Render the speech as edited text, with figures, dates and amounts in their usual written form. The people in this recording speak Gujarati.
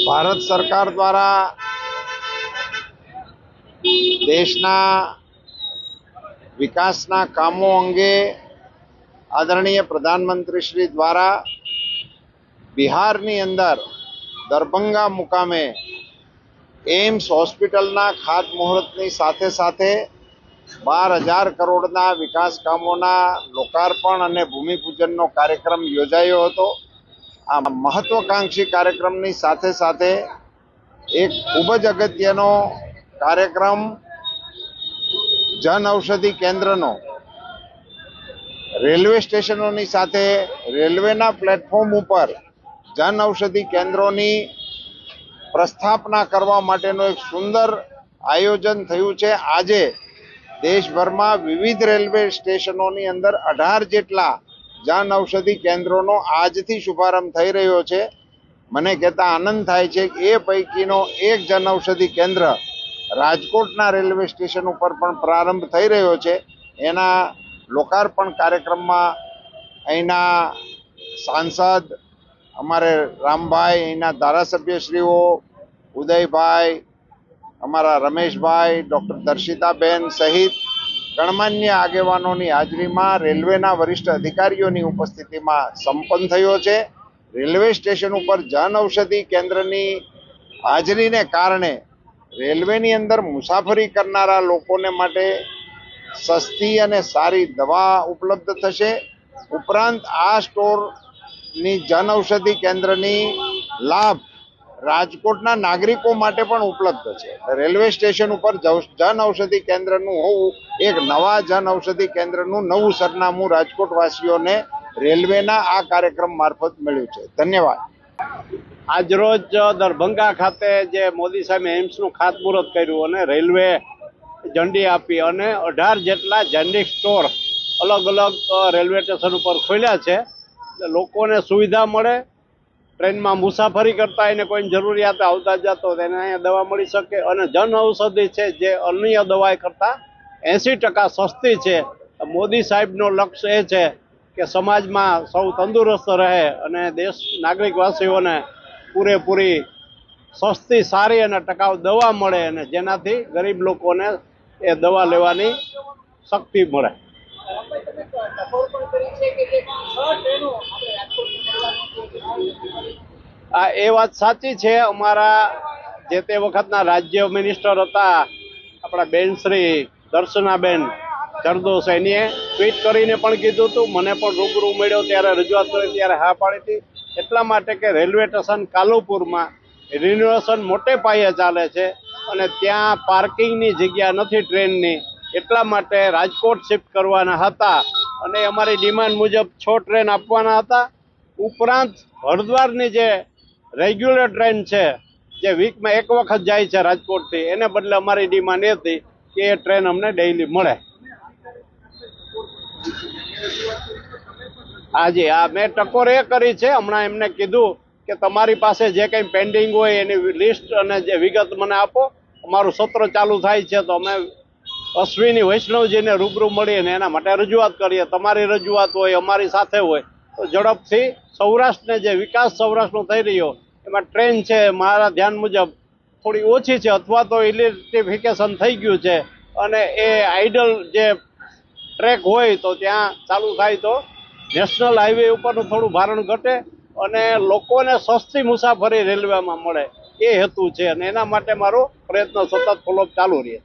ભારત સરકાર દ્વારા દેશના વિકાસના કામો અંગે આદરણીય પ્રધાનમંત્રી શ્રી દ્વારા બિહારની અંદર દરભંગા મુકામે એમ્સ હોસ્પિટલના ખાતમુહૂર્તની સાથે સાથે 12,000 કરોડના વિકાસ કામોના લોકાર્પણ અને ભૂમિપૂજનનો કાર્યક્રમ યોજાયો હતો। આ મહત્વાકાંક્ષી કાર્યક્રમની સાથે સાથે એક ખૂબ જ અગત્યનો કાર્યક્રમ જન ઔષધિ કેન્દ્રનો રેલવે સ્ટેશનોની સાથે રેલવેના પ્લેટફોર્મ ઉપર જન ઔષધિ કેન્દ્રોની પ્રસ્થાપના કરવા માટેનું એક સુંદર આયોજન થયું છે। આજે દેશભરમાં વિવિધ રેલવે સ્ટેશનોની અંદર 18 જેટલા જન ઔષધિ કેન્દ્રોનો આજથી શુભારંભ થઈ રહ્યો છે। મને કહેતા આનંદ થાય છે કે એ પૈકીનો એક જન ઔષધિ કેન્દ્ર રાજકોટના રેલવે સ્ટેશન ઉપર પણ પ્રારંભ થઈ રહ્યો છે। એના લોકાર્પણ કાર્યક્રમમાં અહીંના સાંસદ અમારે રામભાઈ, અહીંના ધારાસભ્યશ્રીઓ ઉદયભાઈ, અમારા રમેશભાઈ, ડૉક્ટર દર્શિતાબેન સહિત ગણમાન્ય આગેવાનોની હાજરીમાં રેલવેના વરિષ્ઠ અધિકારીઓની ઉપસ્થિતિમાં સંપન્ન થયો છે। રેલવે સ્ટેશન ઉપર જન ઔષધિ કેન્દ્રની હાજરીને કારણે રેલવેની અંદર મુસાફરી કરનારા લોકોને માટે સસ્તી અને સારી દવા ઉપલબ્ધ થશે। ઉપરાંત આ સ્ટોરની જન ઔષધિ કેન્દ્રની લાભ રાજકોટના નાગરિકો માટે પણ ઉપલબ્ધ છે। રેલવે સ્ટેશન ઉપર જન ઔષધિ કેન્દ્રનું હોવું એક નવા જન ઔષધિ કેન્દ્રનું નવું સરનામું રાજકોટવાસીઓને રેલવેના આ કાર્યક્રમ મારફત મળ્યું છે। ધન્યવાદ। આજરોજ દરભંગા ખાતે જે મોદી સાહેબે એમ્સનું ખાતમુહૂર્ત કર્યું અને રેલવે ઝંડી આપી અને 18 જેટલા જેનરિક સ્ટોર અલગ અલગ રેલવે સ્ટેશન ઉપર ખોલ્યા છે। લોકોને સુવિધા મળે, ટ્રેનમાં મુસાફરી કરતા એને કોઈ જરૂરિયાત આવતા જતો તેને અહીંયા દવા મળી શકે અને જન ઔષધિ છે જે અન્ય દવા કરતાં 80% સસ્તી છે। મોદી સાહેબનો લક્ષ્ય એ છે કે સમાજમાં સૌ તંદુરસ્ત રહે અને દેશ નાગરિકવાસીઓને પૂરેપૂરી સસ્તી, સારી અને ટકાઉ દવા મળે અને જેનાથી ગરીબ લોકોને એ દવા લેવાની શક્તિ મળે। એ વાત સાચી છે। અમારા જે તે વખતના રાજ્ય મિનિસ્ટર હતા આપણા બેન શ્રી દર્શનાબેન જરદોશ, એનીએ ટ્વીટ કરીને પણ કીધું હતું, મને પણ રૂબરૂ મળ્યો ત્યારે રજૂઆત કરી ત્યારે હા પાડી હતી। એટલા માટે કે રેલવે સ્ટેશન કાલુપુરમાં રિનોવેશન મોટે પાયે ચાલે છે અને ત્યાં પાર્કિંગની જગ્યા નથી ટ્રેનની, એટલા માટે રાજકોટ શિફ્ટ કરવાના હતા અને અમારી ડિમાન્ડ મુજબ 6 ટ્રેન આપવાના હતા। ઉપરાંત હરિદ્વારની જે રેગ્યુલર ટ્રેન છે જે વીકમાં એક વખત જાય છે રાજકોટથી, એને બદલે અમારી ડિમાન્ડ એ હતી કે એ ટ્રેન અમને ડેઇલી મળે। હાજી, આ મેં ટકોર એ કરી છે। હમણાં એમને કીધું કે તમારી પાસે જે કંઈ પેન્ડિંગ હોય એની લિસ્ટ અને જે વિગત મને આપો। અમારું સત્ર ચાલુ થાય છે તો અમે અશ્વિની વૈષ્ણવજીને રૂબરૂ મળીને એના માટે રજૂઆત કરીએ। તમારી રજૂઆત હોય, અમારી સાથે હોય તો ઝડપથી સૌરાષ્ટ્રને જે વિકાસ સૌરાષ્ટ્રનો થઈ રહ્યો એમાં ટ્રેન છે મારા ધ્યાન મુજબ થોડી ઓછી છે અથવા તો ઇલેક્ટ્રિફિકેશન થઈ ગયું છે અને એ આઇડલ જે ટ્રેક હોય તો ત્યાં ચાલુ થાય તો નેશનલ હાઈવે ઉપરનું થોડું ભારણ ઘટે અને લોકોને સસ્તી મુસાફરી રેલવેમાં મળે, એ હેતુ છે અને એના માટે મારો પ્રયત્ન સતત ફોલોઅપ ચાલુ રહે।